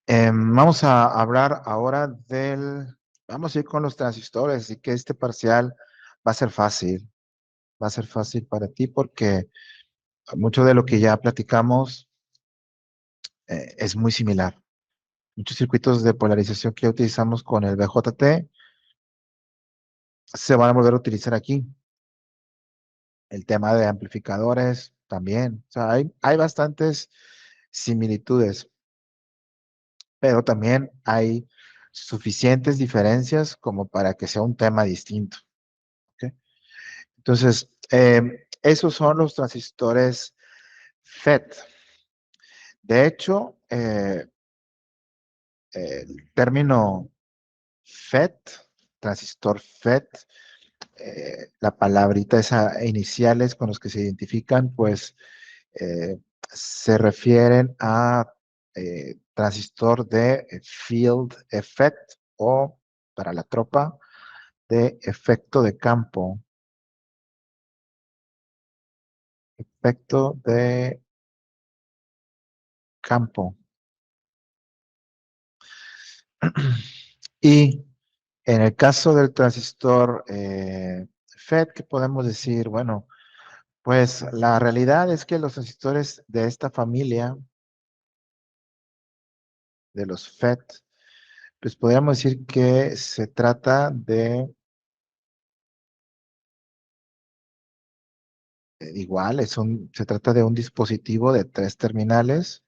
Vamos a hablar ahora vamos a ir con los transistores, así que este parcial va a ser fácil, va a ser fácil para ti porque mucho de lo que ya platicamos es muy similar. Muchos circuitos de polarización que ya utilizamos con el BJT se van a volver a utilizar aquí. El tema de amplificadores también. O sea, hay bastantes similitudes, pero también hay suficientes diferencias como para que sea un tema distinto. ¿Ok? Entonces, esos son los transistores FET. De hecho, el término FET, transistor FET, la palabrita esa iniciales con los que se identifican, pues eh, se refieren a transistor de field effect o para la tropa de efecto de campo. Efecto de campo. Y en el caso del transistor FET, ¿qué podemos decir? Bueno, pues la realidad es que los transistores de esta familia, de los FET, pues podríamos decir que se trata de, igual, se trata de un dispositivo de tres terminales,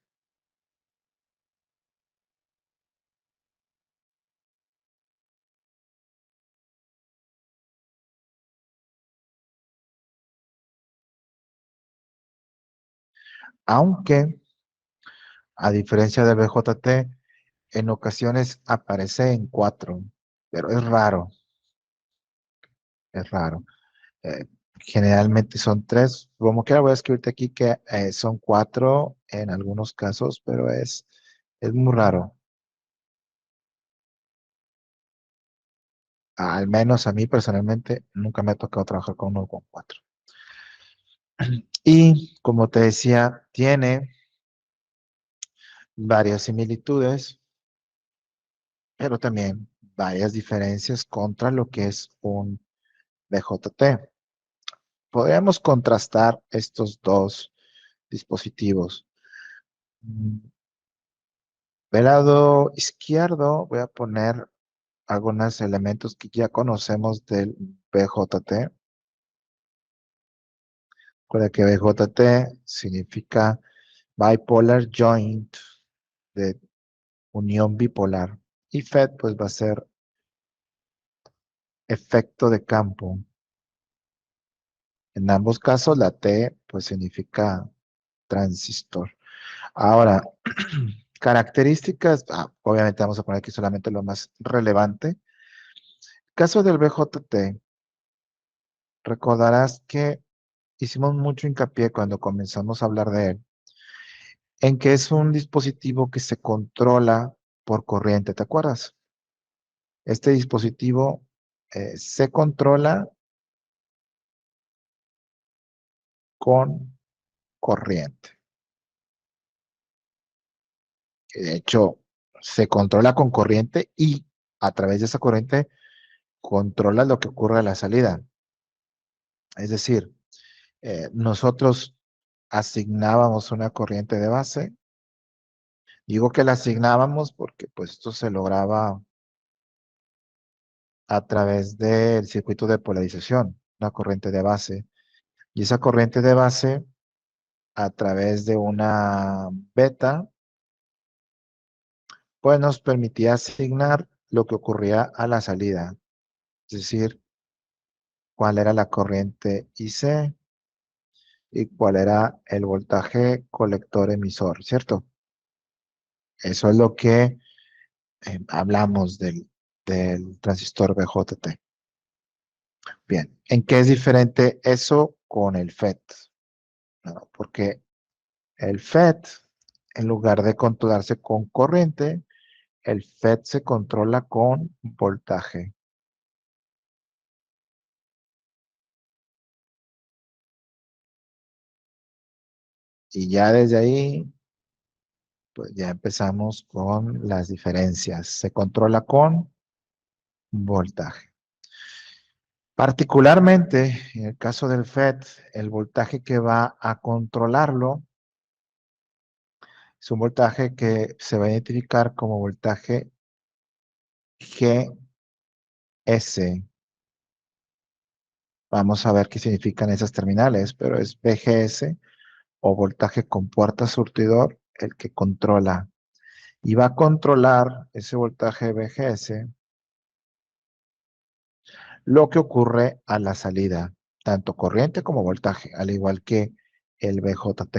aunque a diferencia del BJT, en ocasiones aparece en cuatro, pero es raro, es raro. Generalmente son tres, como quiera voy a escribirte aquí que son cuatro en algunos casos, pero es muy raro. Al menos a mí personalmente nunca me ha tocado trabajar con uno con cuatro. Y como te decía, tiene varias similitudes, pero también varias diferencias contra lo que es un BJT. Podríamos contrastar estos dos dispositivos. Mm, Del lado izquierdo voy a poner algunos elementos que ya conocemos del BJT. Recuerda que BJT significa Bipolar Joint, de unión bipolar. Y FET pues va a ser efecto de campo. En ambos casos la T pues significa transistor. Ahora, características, obviamente vamos a poner aquí solamente lo más relevante. Caso del BJT, recordarás que hicimos mucho hincapié cuando comenzamos a hablar de él, en que es un dispositivo que se controla por corriente, ¿te acuerdas? Este dispositivo se controla con corriente. De hecho, se controla con corriente y a través de esa corriente controla lo que ocurre a la salida. Es decir, nosotros asignábamos una corriente de base. Digo que la asignábamos porque pues esto se lograba a través del circuito de polarización, una corriente de base. Y esa corriente de base, a través de una beta, pues nos permitía asignar lo que ocurría a la salida, es decir, cuál era la corriente IC y cuál era el voltaje colector emisor, ¿cierto? Eso es lo que hablamos del transistor BJT. Bien, ¿en qué es diferente eso con el FET? ¿No? Porque el FET, en lugar de controlarse con corriente, el FET se controla con voltaje. Y ya desde ahí Pues ya empezamos con las diferencias. Se controla con voltaje. Particularmente, en el caso del FET, el voltaje que va a controlarlo es un voltaje que se va a identificar como voltaje GS. Vamos a ver qué significan esas terminales, pero es VGS o voltaje con puerta surtidor el que controla. Y va a controlar ese voltaje VGS lo que ocurre a la salida, tanto corriente como voltaje, al igual que el BJT.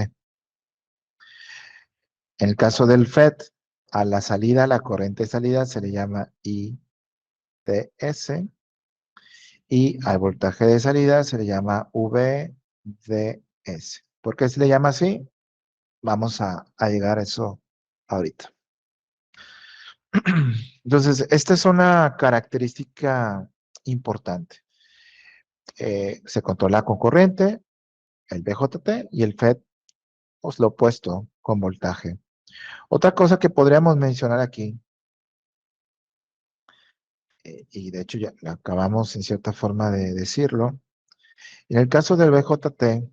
En el caso del FET, a la salida, la corriente de salida se le llama ITS y al voltaje de salida se le llama VDS. ¿Por qué se le llama así? Vamos a llegar a eso ahorita. Entonces, esta es una característica importante. Se controla con corriente, el BJT, y el FET, pues lo opuesto, con voltaje. Otra cosa que podríamos mencionar aquí, y de hecho ya acabamos en cierta forma de decirlo, en el caso del BJT,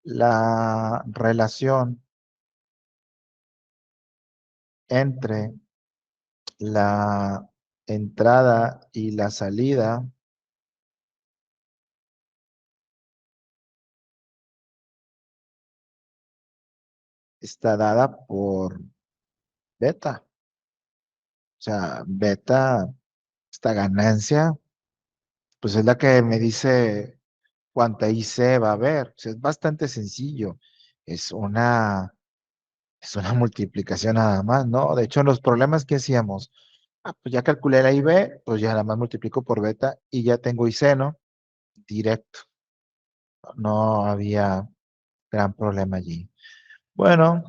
la relación entre la entrada y la salida está dada por beta. O sea, beta, esta ganancia, pues es la que me dice cuánta IC va a haber. O sea, es bastante sencillo. Es una, es una multiplicación nada más, ¿no? De hecho, los problemas que hacíamos, pues ya calculé la IB, pues ya nada más multiplico por beta y ya tengo IC, ¿no? Directo. No había gran problema allí. Bueno,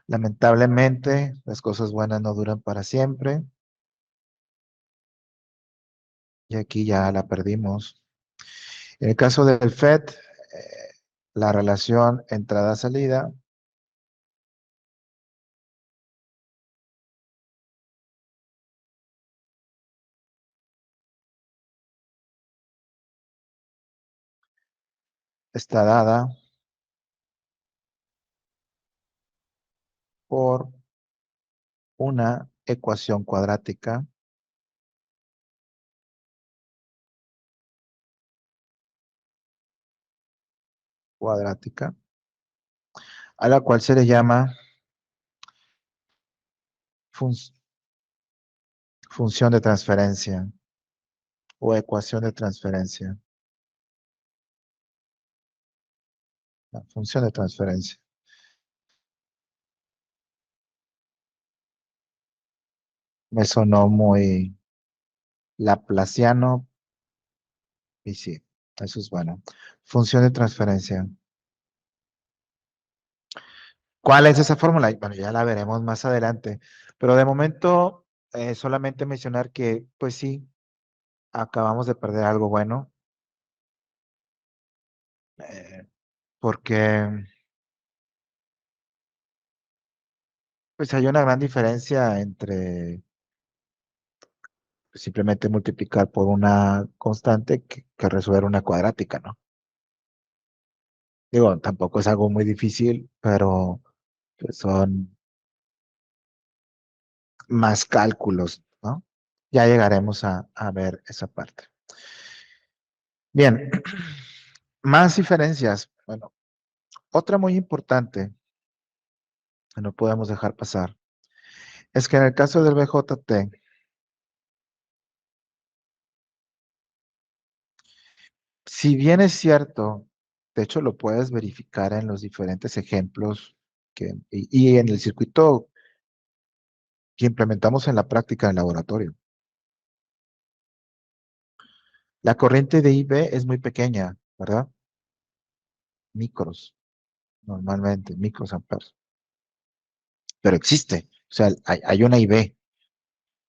lamentablemente las cosas buenas no duran para siempre y aquí ya la perdimos. En el caso del FED, la relación entrada-salida está dada por una ecuación cuadrática, a la cual se le llama fun- función de transferencia o ecuación de transferencia. La función de transferencia. Me sonó muy laplaciano y sí, eso es bueno. Función de transferencia. ¿Cuál es esa fórmula? Bueno, ya la veremos más adelante, pero de momento solamente mencionar que, pues sí, acabamos de perder algo bueno, eh, porque pues hay una gran diferencia entre simplemente multiplicar por una constante que resolver una cuadrática, ¿no? Digo, tampoco es algo muy difícil, pero pues, son más cálculos, ¿no? Ya llegaremos a ver esa parte. Bien, más diferencias. Bueno, otra muy importante que no podemos dejar pasar es que en el caso del BJT, si bien es cierto, de hecho lo puedes verificar en los diferentes ejemplos y en el circuito que implementamos en la práctica en el laboratorio. La corriente de IB es muy pequeña, ¿verdad? Micros, normalmente, micros amperes. Pero existe, o sea, hay una IB.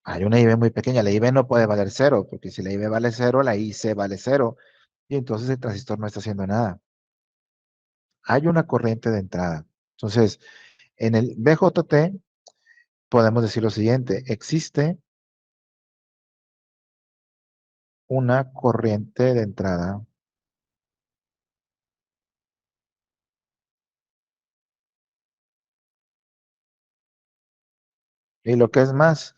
Hay una IB muy pequeña. La IB no puede valer cero, porque si la IB vale cero, la IC vale cero. Y entonces el transistor no está haciendo nada. Hay una corriente de entrada. Entonces, en el BJT podemos decir lo siguiente, existe una corriente de entrada y lo que es más,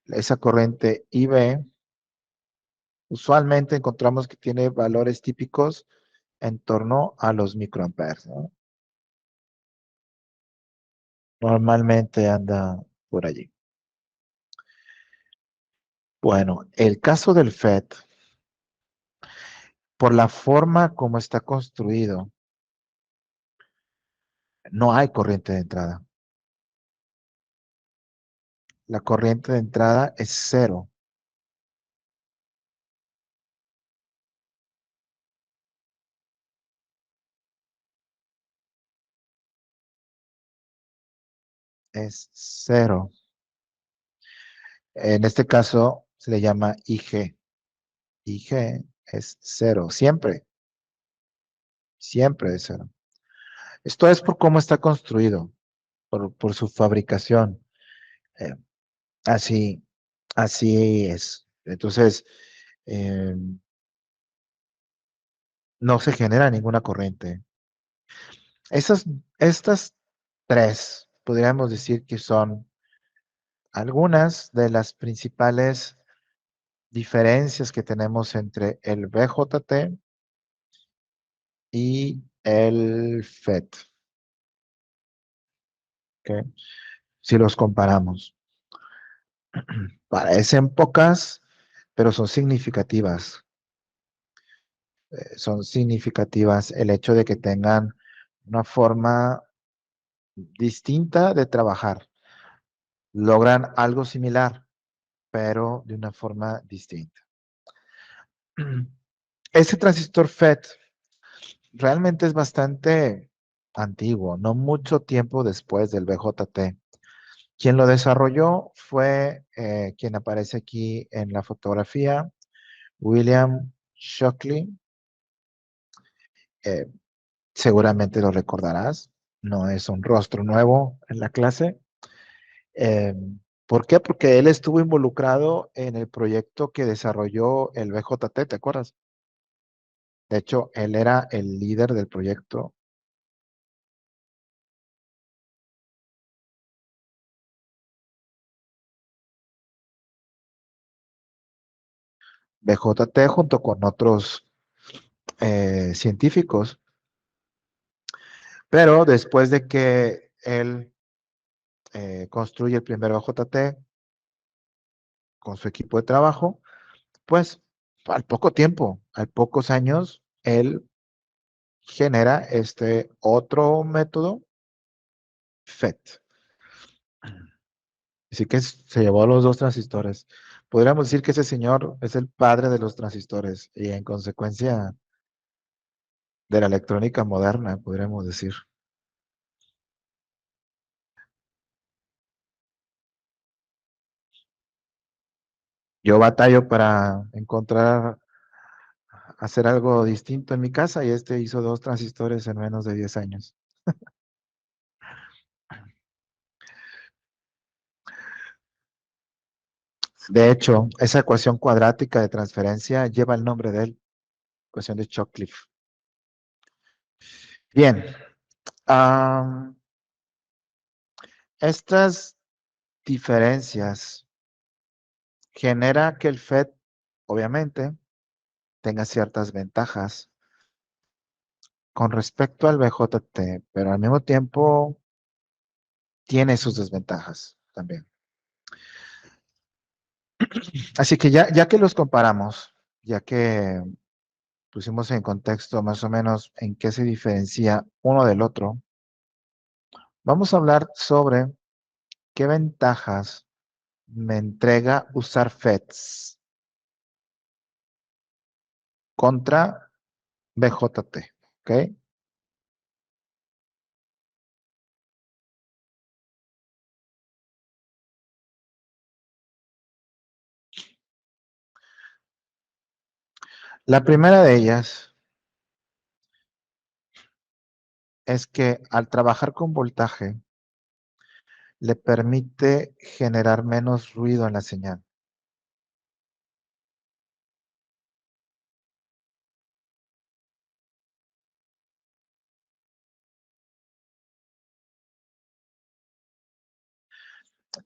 esa corriente IB usualmente encontramos que tiene valores típicos en torno a los microamperes, ¿no? Normalmente anda por allí. Bueno, el caso del FET, por la forma como está construido, no hay corriente de entrada. La corriente de entrada es cero. Es cero. En este caso se le llama IG. IG es cero, siempre, siempre es cero. Esto es por cómo está construido, por su fabricación. Eh, así, así es. Entonces, eh, no se genera ninguna corriente. Esas, estas tres, podríamos decir que son algunas de las principales diferencias que tenemos entre el BJT y el FET, ¿ok? Si los comparamos. Parecen pocas, pero son significativas. Son significativas el hecho de que tengan una forma distinta de trabajar. Logran algo similar, pero de una forma distinta. Este transistor FET realmente es bastante antiguo, no mucho tiempo después del BJT. Quien lo desarrolló fue quien aparece aquí en la fotografía, William Shockley. Eh, Seguramente lo recordarás, no es un rostro nuevo en la clase. Eh, ¿Por qué? Porque él estuvo involucrado en el proyecto que desarrolló el BJT, ¿te acuerdas? De hecho, él era el líder del proyecto BJT junto con otros científicos, pero después de que él construye el primer BJT con su equipo de trabajo, pues al poco tiempo, al pocos años, él genera este otro método, FET. Así que se llevó los dos transistores. Podríamos decir que ese señor es el padre de los transistores y en consecuencia de la electrónica moderna, podríamos decir. Yo batallo para encontrar, hacer algo distinto en mi casa y este hizo dos transistores en menos de 10 años. De hecho, esa ecuación cuadrática de transferencia lleva el nombre de él, ecuación de Chocliffe. Bien, am, estas diferencias genera que el FED, obviamente, tenga ciertas ventajas con respecto al BJT, pero al mismo tiempo tiene sus desventajas también. Así que ya que los comparamos, ya que pusimos en contexto más o menos en qué se diferencia uno del otro, vamos a hablar sobre qué ventajas me entrega usar FETs contra BJT, ¿ok? La primera de ellas es que al trabajar con voltaje, le permite generar menos ruido en la señal.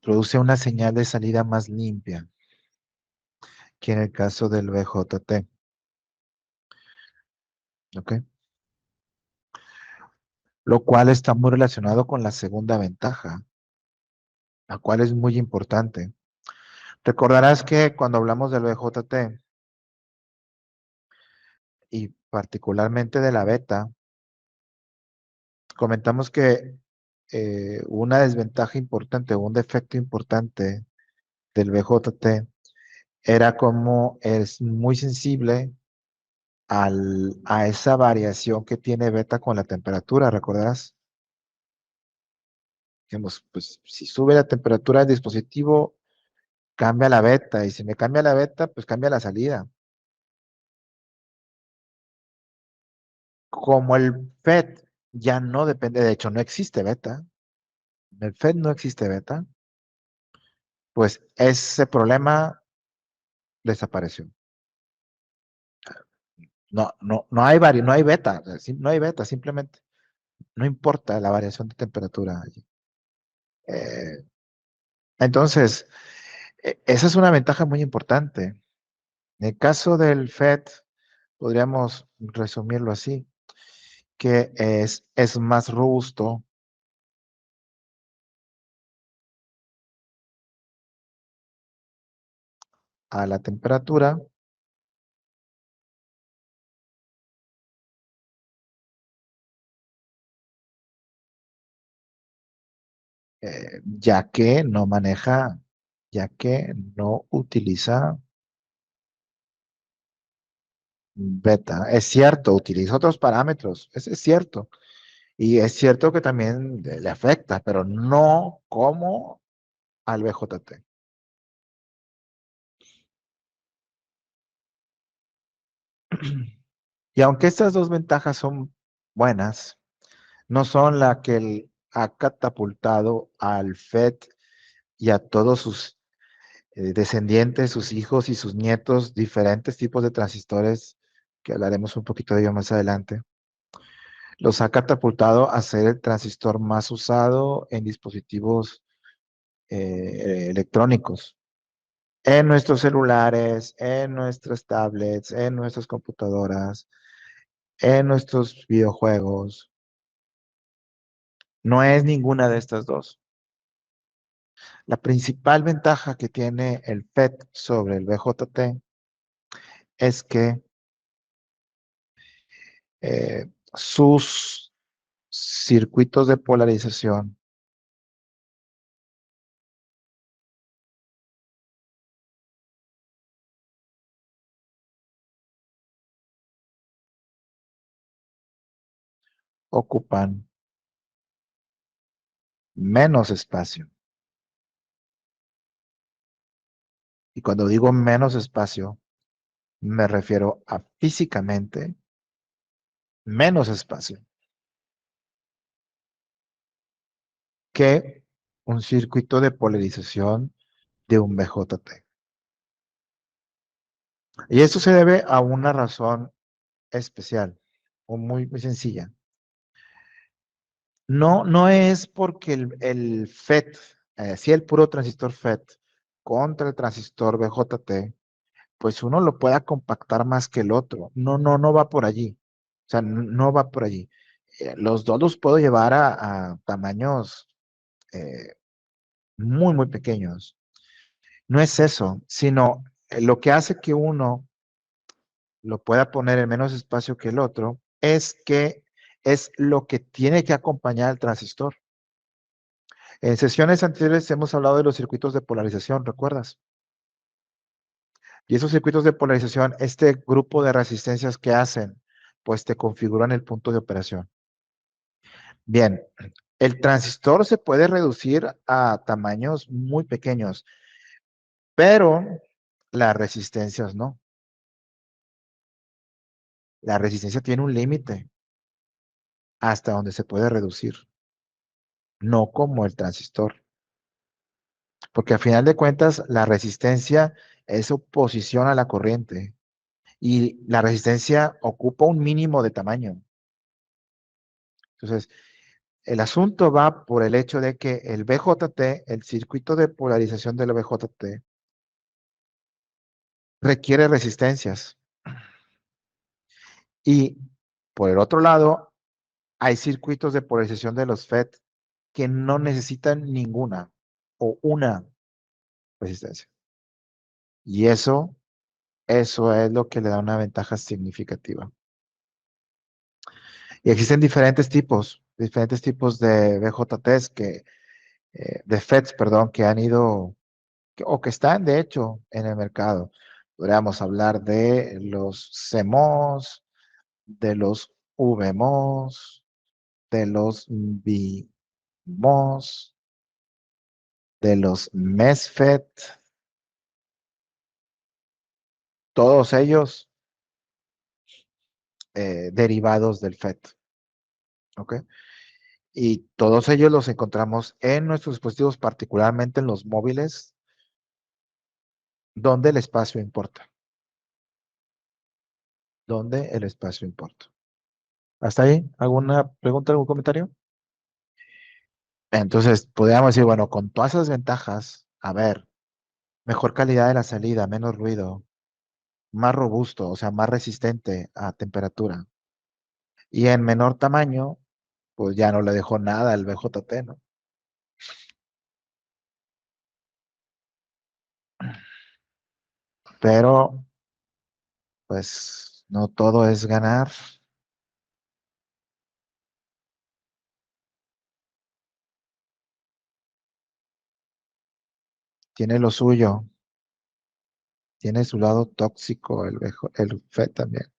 Produce una señal de salida más limpia que en el caso del BJT. ¿Ok? Lo cual está muy relacionado con la segunda ventaja, la cual es muy importante. Recordarás que cuando hablamos del BJT y particularmente de la beta, comentamos que una desventaja importante o un defecto importante del BJT era como es muy sensible a esa variación que tiene beta con la temperatura, ¿recordarás? Digamos, pues si sube la temperatura del dispositivo, cambia la beta, y si me cambia la beta, pues cambia la salida. Como el FET ya no depende, de hecho no existe beta, en el FET no existe beta, pues ese problema desapareció. No hay beta, o sea, no hay beta, simplemente no importa la variación de temperatura allí. Eh, entonces, esa es una ventaja muy importante. En el caso del FED, podríamos resumirlo así, que es más robusto a la temperatura, ya que no maneja, ya que no utiliza beta. Es cierto, utiliza otros parámetros, es cierto. Y es cierto que también le afecta, pero no como al BJT. Y aunque estas dos ventajas son buenas, no son la que ha catapultado al FED y a todos sus descendientes, sus hijos y sus nietos, diferentes tipos de transistores, que hablaremos un poquito de ello más adelante, los ha catapultado a ser el transistor más usado en dispositivos electrónicos, en nuestros celulares, en nuestras tablets, en nuestras computadoras, en nuestros videojuegos. No es ninguna de estas dos. La principal ventaja que tiene el FET sobre el BJT es que sus circuitos de polarización ocupan menos espacio. Y cuando digo menos espacio, me refiero a físicamente menos espacio que un circuito de polarización de un BJT. Y esto se debe a una razón especial o muy sencilla. No es porque el FET, si el puro transistor FET contra el transistor BJT, pues uno lo pueda compactar más que el otro. No va por allí. O sea, no va por allí. Los dos los puedo llevar a tamaños eh, muy pequeños. No es eso, sino lo que hace que uno lo pueda poner en menos espacio que el otro es que es lo que tiene que acompañar al transistor. En sesiones anteriores hemos hablado de los circuitos de polarización, ¿recuerdas? Y esos circuitos de polarización, este grupo de resistencias que hacen, pues te configuran el punto de operación. Bien, el transistor se puede reducir a tamaños muy pequeños, pero las resistencias no. La resistencia tiene un límite. hasta donde se puede reducir, no como el transistor. Porque al final de cuentas, la resistencia es oposición a la corriente y la resistencia ocupa un mínimo de tamaño. Entonces, el asunto va por el hecho de que el BJT, el circuito de polarización del BJT, requiere resistencias. Y por el otro lado, hay circuitos de polarización de los FET que no necesitan ninguna o una resistencia. Y eso es lo que le da una ventaja significativa. Y existen diferentes tipos de BJTs de FETs, perdón, que han ido, o que están de hecho en el mercado. Podríamos hablar de los CMOS, de los VMOS, de los BMOS, de los MESFET, todos ellos derivados del FET. ¿Ok? Y todos ellos los encontramos en nuestros dispositivos, particularmente en los móviles, donde el espacio importa. Donde el espacio importa. ¿Hasta ahí? ¿Alguna pregunta, algún comentario? Entonces, podríamos decir, bueno, con todas esas ventajas, a ver, mejor calidad de la salida, menos ruido, más robusto, o sea, más resistente a temperatura. Y en menor tamaño, pues ya no le dejó nada al BJT, ¿no? Pero, pues, no todo es ganar. Tiene lo suyo, tiene su lado tóxico el FET también.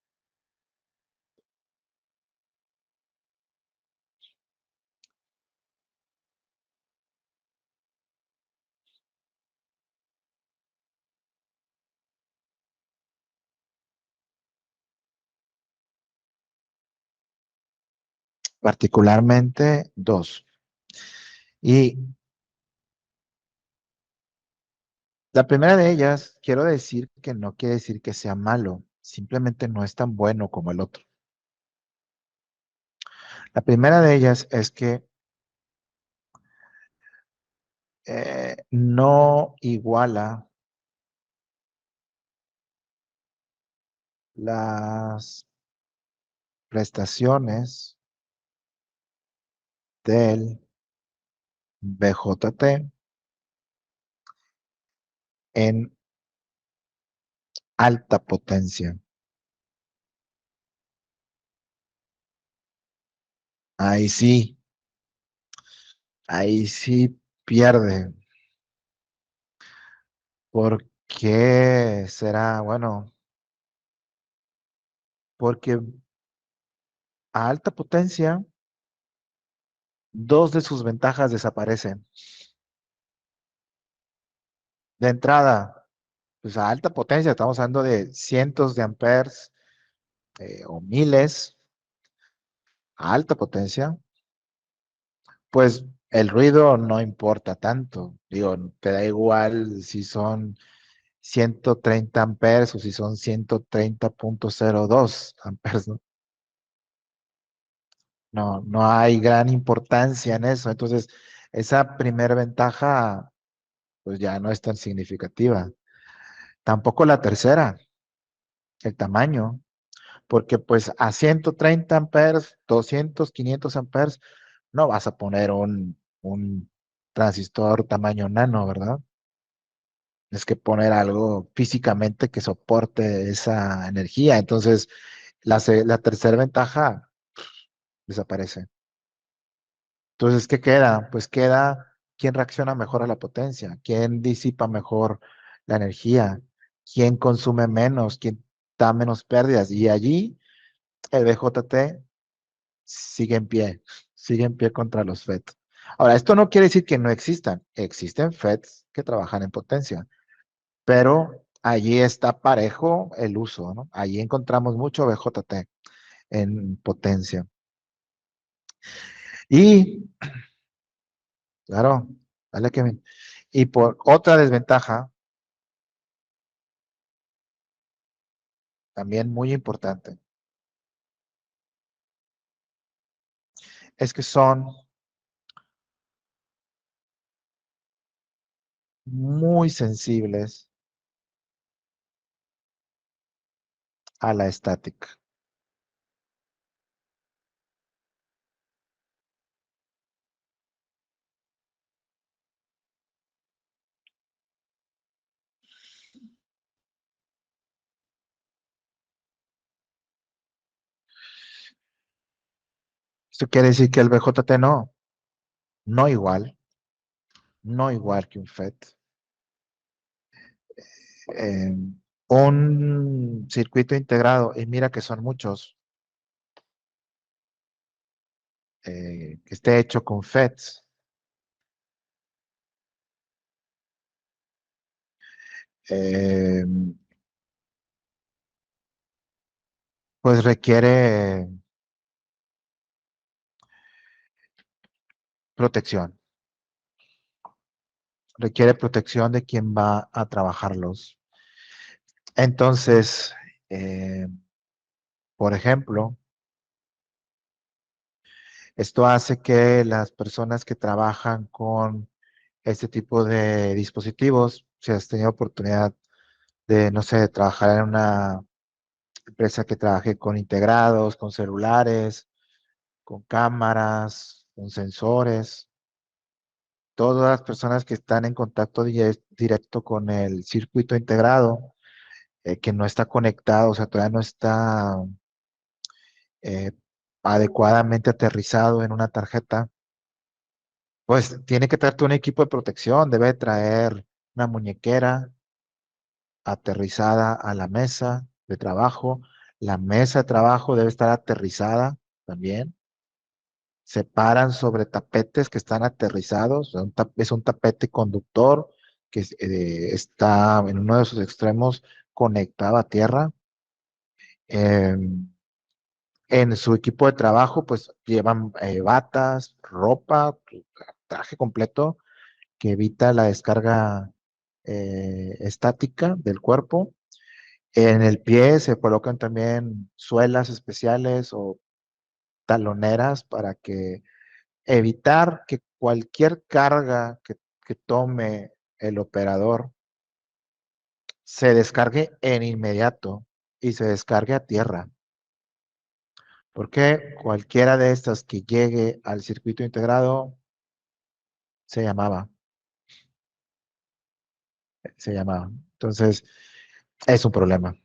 Particularmente dos. Y la primera de ellas, quiero decir que no quiere decir que sea malo, simplemente no es tan bueno como el otro. La primera de ellas es que no iguala las prestaciones del BJT en alta potencia. Ahí sí, ahí sí pierde. ¿Por qué será? Bueno, porque a alta potencia, dos de sus ventajas desaparecen. De entrada, pues a alta potencia, estamos hablando de cientos de amperes o miles, a alta potencia, pues el ruido no importa tanto. Digo, te da igual si son 130 amperes o si son 130,02 amperes, ¿no? No, no hay gran importancia en eso. Entonces, esa primera ventaja, pues ya no es tan significativa. Tampoco la tercera, el tamaño, porque pues a 130 amperes, 200, 500 amperes, no vas a poner un transistor tamaño nano, ¿verdad? Es que poner algo físicamente que soporte esa energía. Entonces, la tercera ventaja desaparece. Entonces, ¿qué queda? Pues queda quién reacciona mejor a la potencia, quién disipa mejor la energía, quién consume menos, quién da menos pérdidas. Y allí el BJT sigue en pie contra los FET. Ahora, esto no quiere decir que no existan. Existen FETs que trabajan en potencia, pero allí está parejo el uso, ¿no? Allí encontramos mucho BJT en potencia. Y, claro, dale Kevin. Y por otra desventaja, también muy importante, es que son muy sensibles a la estática. Esto quiere decir que el BJT no, no igual, no igual que un FET. Eh, un circuito integrado, y mira que son muchos, que esté hecho con FETs, eh, pues protección, requiere protección de quien va a trabajarlos. Entonces, eh, por ejemplo, esto hace que las personas que trabajan con este tipo de dispositivos, si has tenido oportunidad de, no sé, de trabajar en una empresa que trabaje con integrados, con celulares, con cámaras, con sensores, todas las personas que están en contacto directo con el circuito integrado, que no está conectado, o sea, todavía no está eh, adecuadamente aterrizado en una tarjeta, pues tiene que traerte un equipo de protección, debe traer una muñequera aterrizada a la mesa de trabajo, la mesa de trabajo debe estar aterrizada también, se paran sobre tapetes que están aterrizados, es un tapete conductor que está en uno de sus extremos conectado a tierra. Em, en su equipo de trabajo, pues llevan batas, ropa, traje completo que evita la descarga estática del cuerpo. En el pie se colocan también suelas especiales o taloneras para que evitar que cualquier carga que tome el operador se descargue en inmediato y se descargue a tierra. Porque cualquiera de estas que llegue al circuito integrado se llamaba, se llamaba. Entonces, es un problema.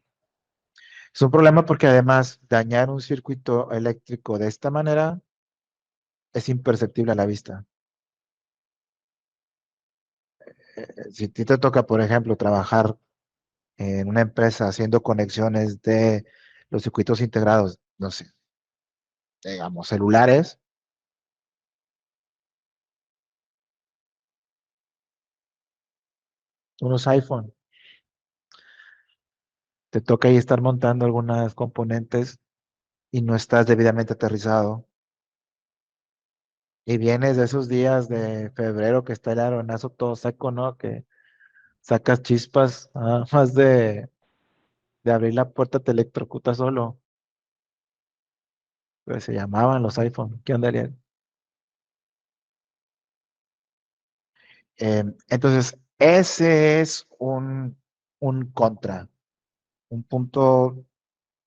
Es un problema porque además dañar un circuito eléctrico de esta manera es imperceptible a la vista. Si a ti te toca, por ejemplo, trabajar en una empresa haciendo conexiones de los circuitos integrados, no sé, digamos, celulares, unos iPhone, te toca ahí estar montando algunas componentes y no estás debidamente aterrizado. Y vienes de esos días de febrero que está el aeronazo todo seco, ¿no? Que sacas chispas, más de abrir la puerta te electrocuta solo. Pues se llamaban los iPhone. ¿Qué onda, Ariel? Entonces, ese es un contra, un punto,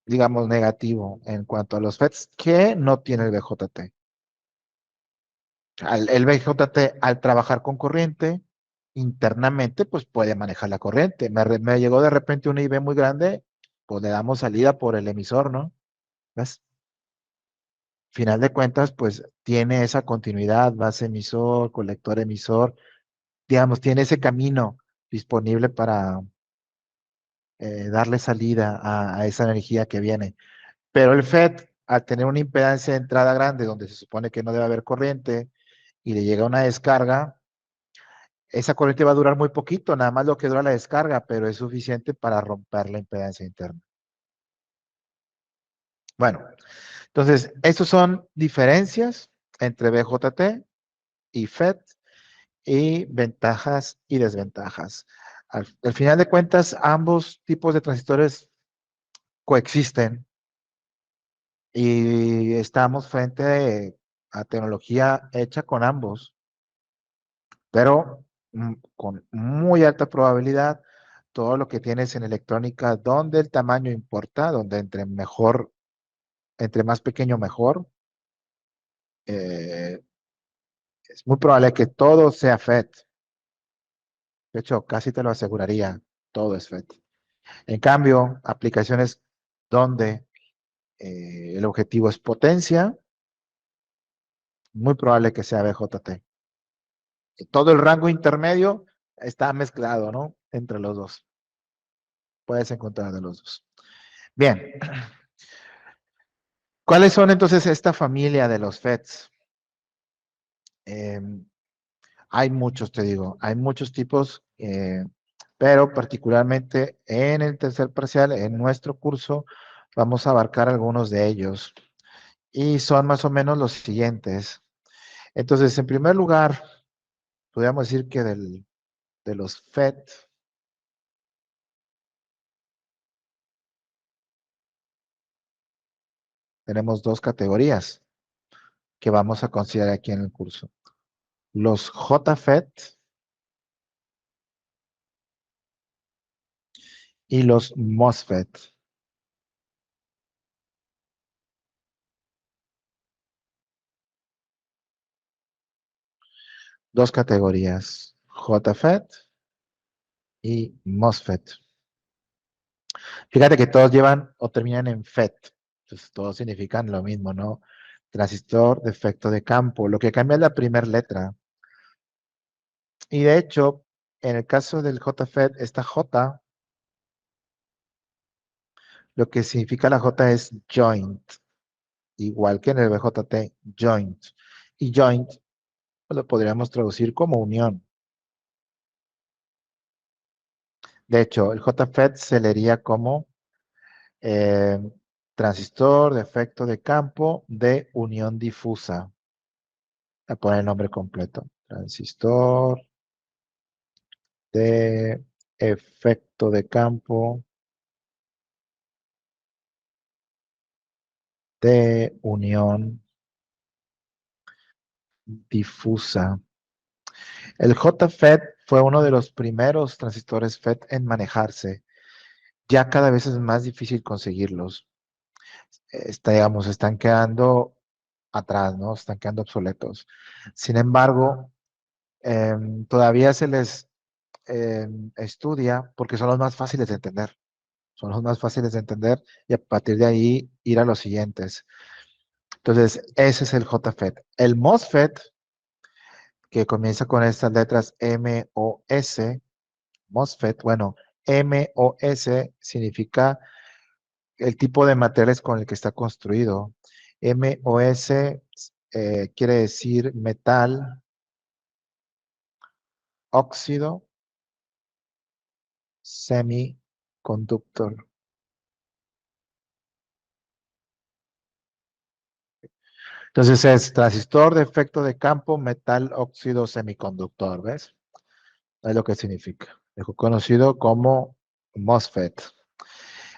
digamos, negativo en cuanto a los FETs que no tiene el BJT. El BJT, al trabajar con corriente, internamente, pues puede manejar la corriente. Me llegó de repente una IV muy grande, pues le damos salida por el emisor, ¿no? ¿Ves? Final de cuentas, pues tiene esa continuidad, base emisor, colector emisor, digamos, tiene ese camino disponible para darle salida a esa energía que viene. Pero el FET, al tener una impedancia de entrada grande, donde se supone que no debe haber corriente, y le llega una descarga, esa corriente va a durar muy poquito, nada más lo que dura la descarga, pero es suficiente para romper la impedancia interna. Bueno, entonces, estos son diferencias. entre BJT y FET y ventajas y desventajas. Al final de cuentas, ambos tipos de transistores coexisten y estamos frente a tecnología hecha con ambos, pero con muy alta probabilidad, todo lo que tienes en electrónica, donde el tamaño importa, donde entre más pequeño mejor, eh, es muy probable que todo sea FET. De hecho, casi te lo aseguraría, todo es FET. En cambio, aplicaciones donde el objetivo es potencia, muy probable que sea BJT. Todo el rango intermedio está mezclado, ¿no? Entre los dos. Puedes encontrar de los dos. Bien. ¿Cuáles son entonces esta familia de los FETs? Eh, Hay muchos, te digo, hay muchos tipos, pero particularmente en el tercer parcial, en nuestro curso, vamos a abarcar algunos de ellos. Y son más o menos los siguientes. Entonces, en primer lugar, podríamos decir que de los FET, tenemos dos categorías que vamos a considerar aquí en el curso. Los JFET y los MOSFET. Dos categorías, JFET y MOSFET. Fíjate que todos llevan o terminan en FET. Entonces, todos significan lo mismo, ¿no? Transistor de efecto de campo. Lo que cambia es la primera letra. Y de hecho, en el caso del JFET, esta J, lo que significa la J es joint, igual que en el BJT, joint. Y joint lo podríamos traducir como unión. De hecho, el JFET se leería como eh, transistor de efecto de campo de unión difusa. Voy a poner el nombre completo. Transistor de efecto de campo de unión difusa. El JFET fue uno de los primeros transistores FET en manejarse. Ya cada vez es más difícil conseguirlos. Digamos, están quedando atrás, ¿no? Están quedando obsoletos. Sin embargo, todavía se les estudia porque son los más fáciles de entender. Son los más fáciles de entender y a partir de ahí ir a los siguientes. Entonces, ese es el JFET. El MOSFET, que comienza con estas letras MOS, MOSFET, bueno, MOS significa el tipo de materiales con el que está construido. MOS quiere decir metal, óxido, semiconductor. Entonces es transistor de efecto de campo, metal, óxido, semiconductor, ¿ves? Es lo que significa. Mejor conocido como MOSFET.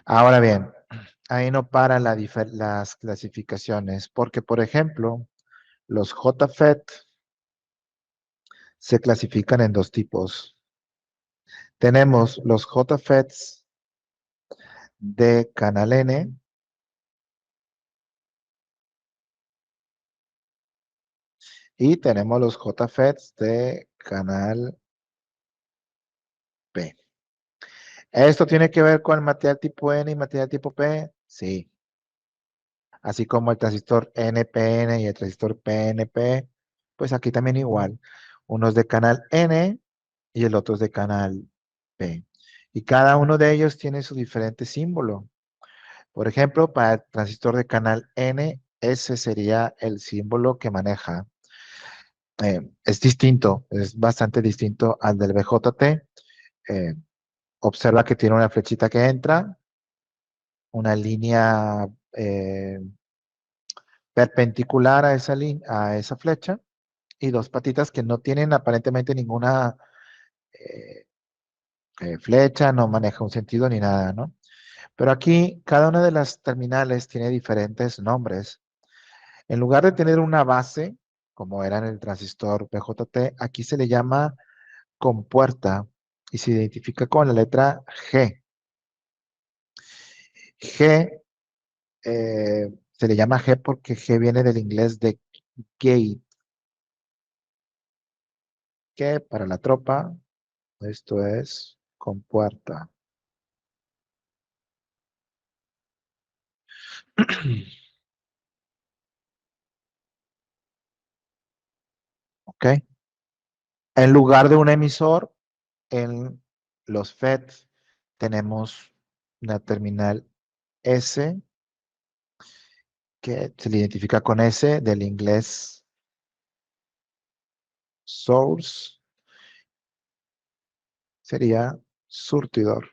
Ahora bien, ahí no paran las clasificaciones, porque por ejemplo, los JFET se clasifican en dos tipos. Tenemos los JFETs de canal N y tenemos los JFETs de canal P. ¿Esto tiene que ver con el material tipo N y material tipo P? Sí. Así como el transistor NPN y el transistor PNP, pues aquí también igual. Uno es de canal N y el otro es de canal P. Y cada uno de ellos tiene su diferente símbolo. Por ejemplo, para el transistor de canal N, ese sería el símbolo que maneja. Es distinto, es bastante distinto al del BJT. Eh, Observa que tiene una flechita que entra, una línea perpendicular a esa a esa flecha y dos patitas que no tienen aparentemente ninguna eh, flecha, no maneja un sentido ni nada, ¿no? Pero aquí cada una de las terminales tiene diferentes nombres. En lugar de tener una base, como era en el transistor PJT, aquí se le llama compuerta y se identifica con la letra G. G se le llama G porque G viene del inglés de gate, que para la tropa esto es compuerta. ¿Ok? En lugar de un emisor, en los FETs tenemos una terminal S que se le identifica con S del inglés source, sería surtidor.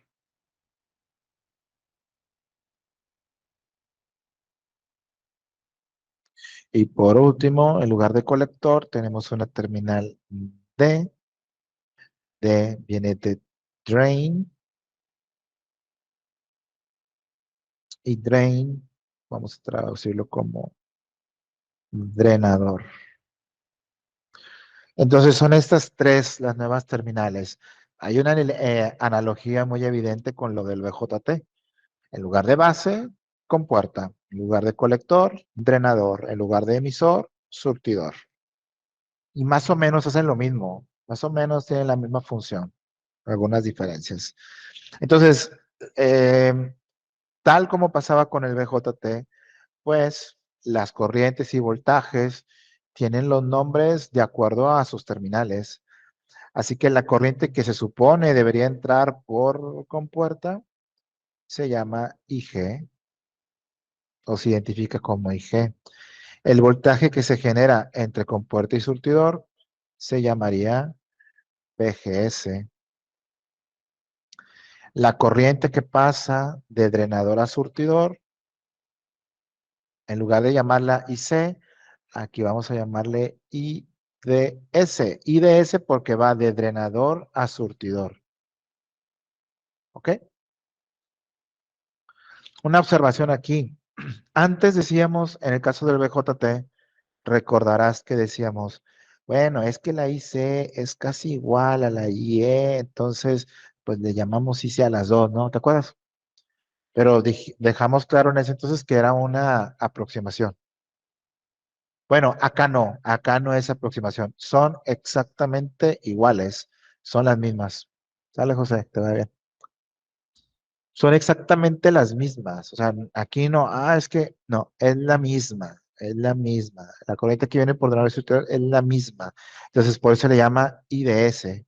Y por último, en lugar de colector, tenemos una terminal D. D viene de drain y drain, vamos a traducirlo como drenador. Entonces son estas tres las nuevas terminales. Hay una analogía muy evidente con lo del BJT. En lugar de base, compuerta. En lugar de colector, drenador. En lugar de emisor, surtidor. Y más o menos hacen lo mismo. Más o menos tienen la misma función. Algunas diferencias. Entonces, eh, tal como pasaba con el BJT, pues las corrientes y voltajes tienen los nombres de acuerdo a sus terminales. Así que la corriente que se supone debería entrar por compuerta se llama IG o se identifica como IG. El voltaje que se genera entre compuerta y surtidor se llamaría PGS. La corriente que pasa de drenador a surtidor, en lugar de llamarla IC, aquí vamos a llamarle IDS. IDS porque va de drenador a surtidor. ¿Ok? Una observación aquí. Antes decíamos, en el caso del BJT, recordarás que decíamos, bueno, es que la IC es casi igual a la IE, entonces, pues le llamamos IC a las dos, ¿no? ¿Te acuerdas? Pero dejamos claro en ese entonces que era una aproximación. Bueno, acá no es aproximación, son exactamente iguales, son las mismas. Sale, José, te va bien. Son exactamente las mismas. O sea, aquí no, es que no, es la misma, es la misma. La corriente que viene por delante es la misma. Entonces, por eso le llama IDS.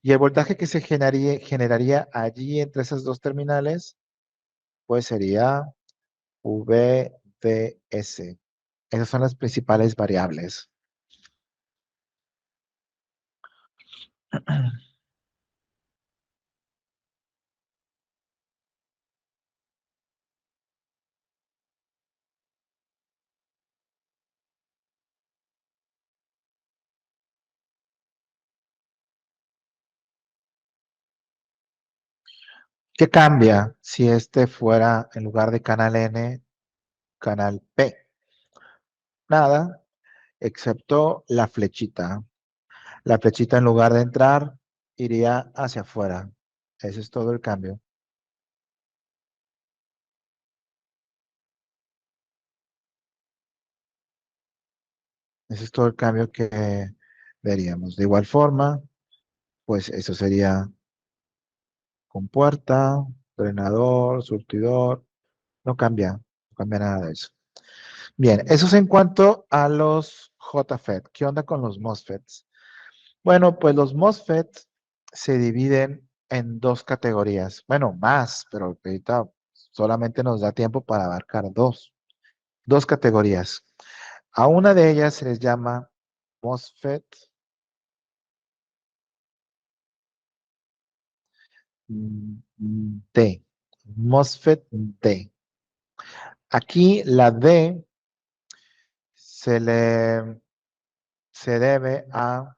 Y el voltaje que se generaría allí entre esas dos terminales, pues sería VDS. Esas son las principales variables. ¿Qué cambia si este fuera, en lugar de canal N, canal P? Nada, excepto la flechita. La flechita en lugar de entrar iría hacia afuera. Ese es todo el cambio. Ese es todo el cambio que veríamos. De igual forma, pues eso sería compuerta, drenador, surtidor. No cambia nada de eso. Bien, eso es en cuanto a los JFET. ¿Qué onda con los MOSFETs? Bueno, pues los MOSFETs se dividen en dos categorías. Bueno, más, pero ahorita solamente nos da tiempo para abarcar dos categorías. A una de ellas se les llama MOSFET D. MOSFET D. Aquí la D se debe a,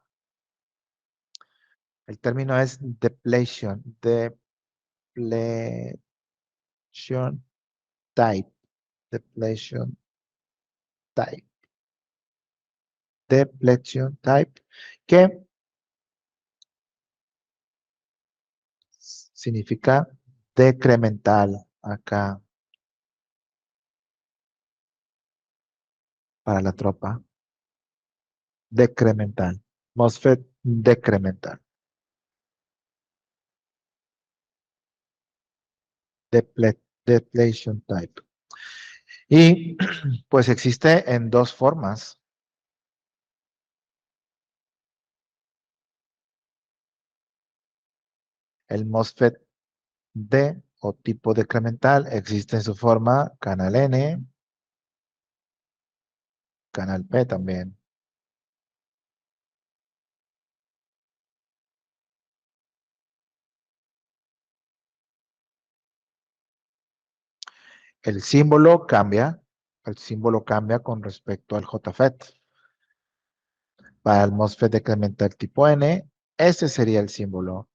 el término es depletion, depletion type, depletion type, depletion type, que significa decremental acá para la tropa, decremental, MOSFET decremental, depletion type. Y pues existe en dos formas. El MOSFET D o tipo decremental existe en su forma canal N, canal P también. El símbolo cambia con respecto al JFET. Para el MOSFET decremental tipo N, ese sería el símbolo.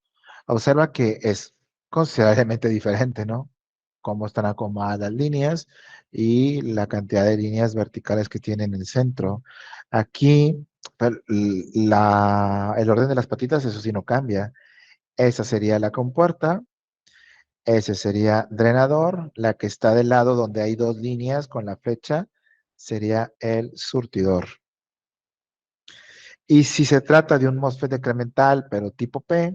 Observa que es considerablemente diferente, ¿no? Cómo están acomodadas las líneas y la cantidad de líneas verticales que tiene en el centro. Aquí, el orden de las patitas, eso sí no cambia. Esa sería la compuerta, ese sería drenador, la que está del lado donde hay dos líneas con la flecha sería el surtidor. Y si se trata de un MOSFET decremental, pero tipo P,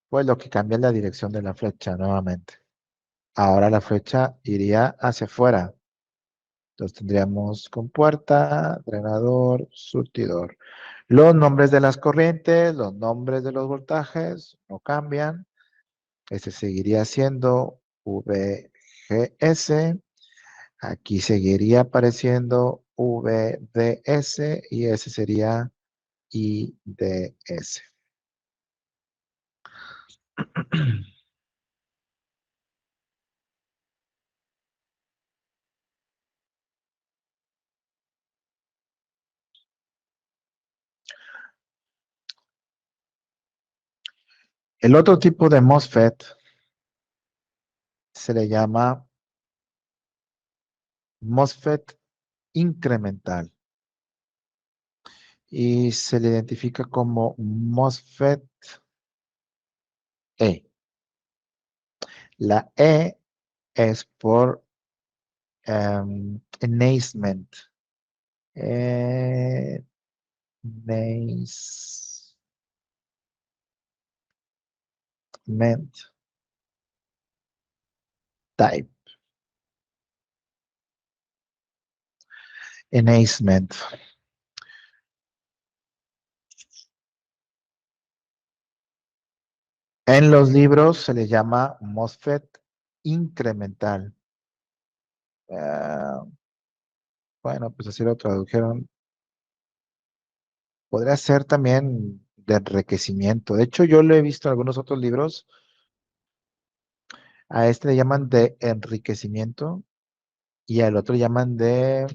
pues lo que cambia es la dirección de la flecha nuevamente. Ahora la flecha iría hacia afuera. Entonces tendríamos compuerta, drenador, surtidor. Los nombres de las corrientes, los nombres de los voltajes no cambian. Este seguiría siendo VGS. Aquí seguiría apareciendo VDS y ese sería IDS. El otro tipo de MOSFET se le llama MOSFET incremental y se le identifica como MOSFET E. La E es por enhancement. Enhancement type. Enhancement. En los libros se le llama MOSFET incremental. Ah, bueno, pues así lo tradujeron. Podría ser también de enriquecimiento. De hecho, yo lo he visto en algunos otros libros. A este le llaman de enriquecimiento y al otro llaman de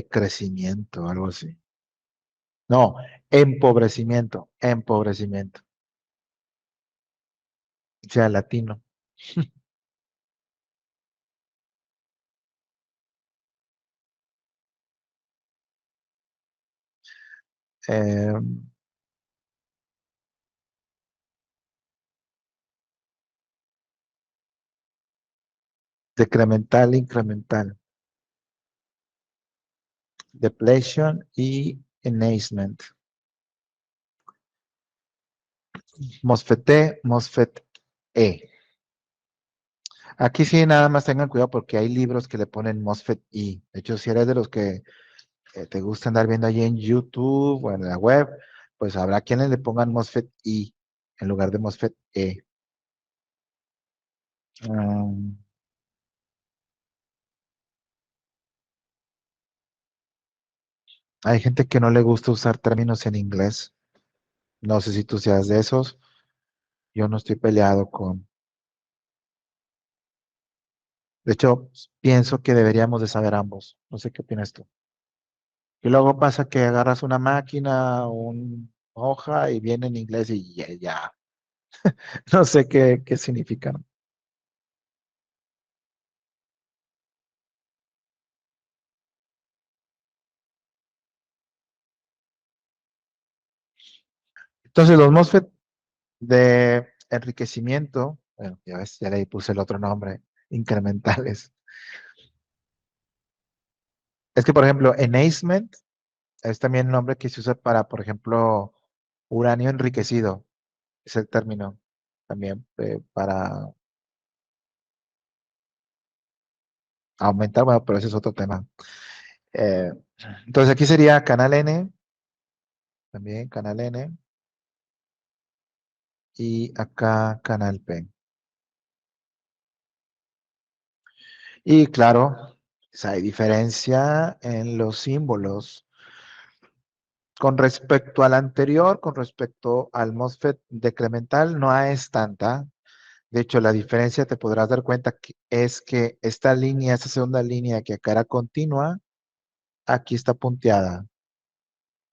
crecimiento, algo así. No, empobrecimiento, empobrecimiento. O sea, latino. Eh, decremental, incremental. Depletion y enhancement. MOSFET E, MOSFET E. Aquí sí nada más tengan cuidado porque hay libros que le ponen MOSFET I. De hecho, si eres de los que te gusta andar viendo allí en YouTube o en la web, pues habrá quienes le pongan MOSFET I en lugar de MOSFET E. Mm, hay gente que no le gusta usar términos en inglés. No sé si tú seas de esos. Yo no estoy peleado con... De hecho, pienso que deberíamos de saber ambos. No sé qué opinas tú. Y luego pasa que agarras una máquina, una hoja y viene en inglés y ya. No sé qué significa, ¿no? Entonces, los MOSFET de enriquecimiento, bueno, ya ves, ya le puse el otro nombre, incrementales. Es que, por ejemplo, enhancement es también el nombre que se usa para, por ejemplo, uranio enriquecido, es el término también para aumentar, bueno, pero ese es otro tema. Eh, entonces aquí sería canal N, también canal N, y acá canal P. Y claro, pues hay diferencia en los símbolos. Con respecto al anterior, con respecto al MOSFET decremental, no es tanta. De hecho, la diferencia te podrás dar cuenta que es que esta línea, esta segunda línea que acá era continua, aquí está punteada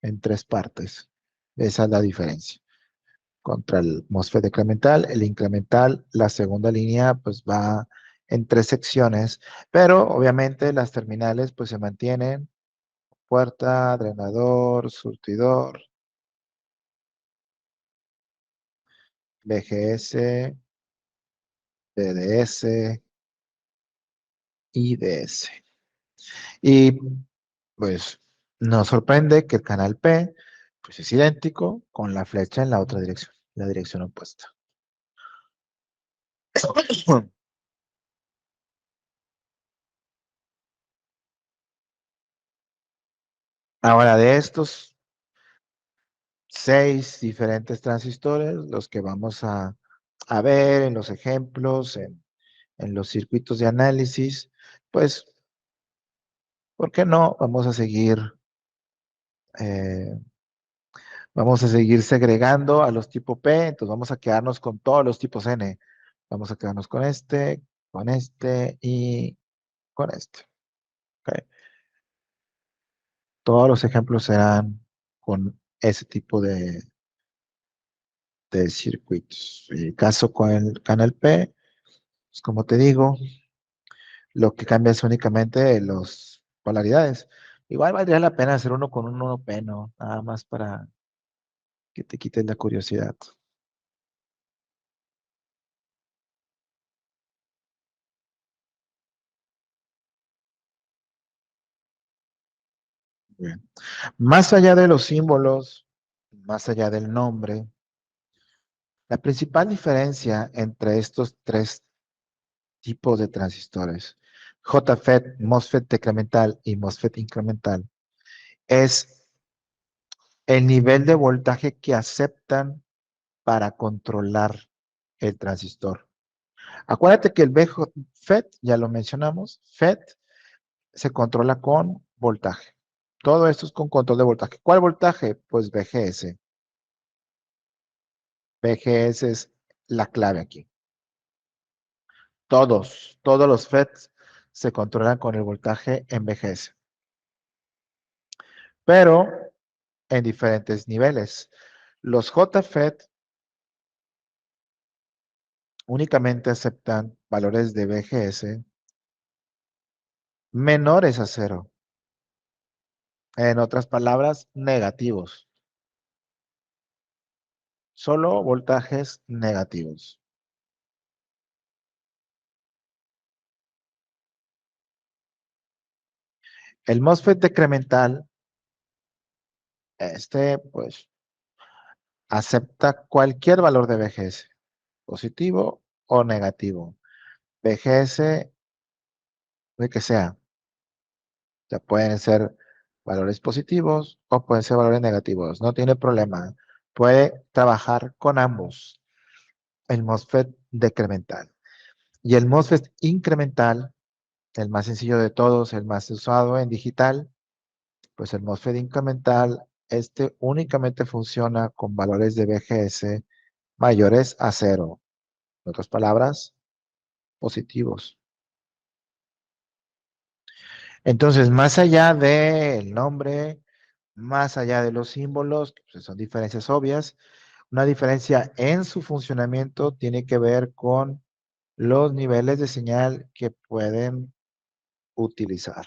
en tres partes. Esa es la diferencia. Contra el MOSFET decremental, el incremental, la segunda línea pues va en tres secciones, pero obviamente las terminales pues se mantienen, puerta, drenador, surtidor, BGS, PDS y DS. Y pues nos sorprende que el canal P pues es idéntico con la flecha en la otra dirección, la dirección opuesta. Ahora, de estos seis diferentes transistores, los que vamos a ver en los ejemplos, en los circuitos de análisis, pues, ¿por qué no? Eh, vamos a seguir segregando a los tipo P, entonces vamos a quedarnos con todos los tipos N. Vamos a quedarnos con este y con este. ¿Ok? Todos los ejemplos serán con ese tipo de circuitos. En el caso con el canal P, pues como te digo, lo que cambia es únicamente las polaridades. Igual valdría la pena hacer uno con un 1P, ¿no? Nada más para que te quites la curiosidad. Bien. Más allá de los símbolos, más allá del nombre, la principal diferencia entre estos tres tipos de transistores, JFET, MOSFET decremental y MOSFET incremental, es el nivel de voltaje que aceptan para controlar el transistor. Acuérdate que el FET, ya lo mencionamos, FET se controla con voltaje. Todo esto es con control de voltaje. ¿Cuál voltaje? Pues VGS. VGS es la clave aquí. Todos los FETs se controlan con el voltaje en VGS, pero en diferentes niveles. Los JFET únicamente aceptan valores de VGS menores a cero. En otras palabras, negativos. Solo voltajes negativos. El MOSFET decremental, pues, acepta cualquier valor de VGS, positivo o negativo. VGS, de que sea. O sea, pueden ser valores positivos o pueden ser valores negativos. No tiene problema. Puede trabajar con ambos. El MOSFET decremental. Y el MOSFET incremental, el más sencillo de todos, el más usado en digital, pues el MOSFET incremental, este únicamente funciona con valores de VGS mayores a 0. En otras palabras, positivos. Entonces, más allá del nombre, más allá de los símbolos, que pues, son diferencias obvias, una diferencia en su funcionamiento tiene que ver con los niveles de señal que pueden utilizar.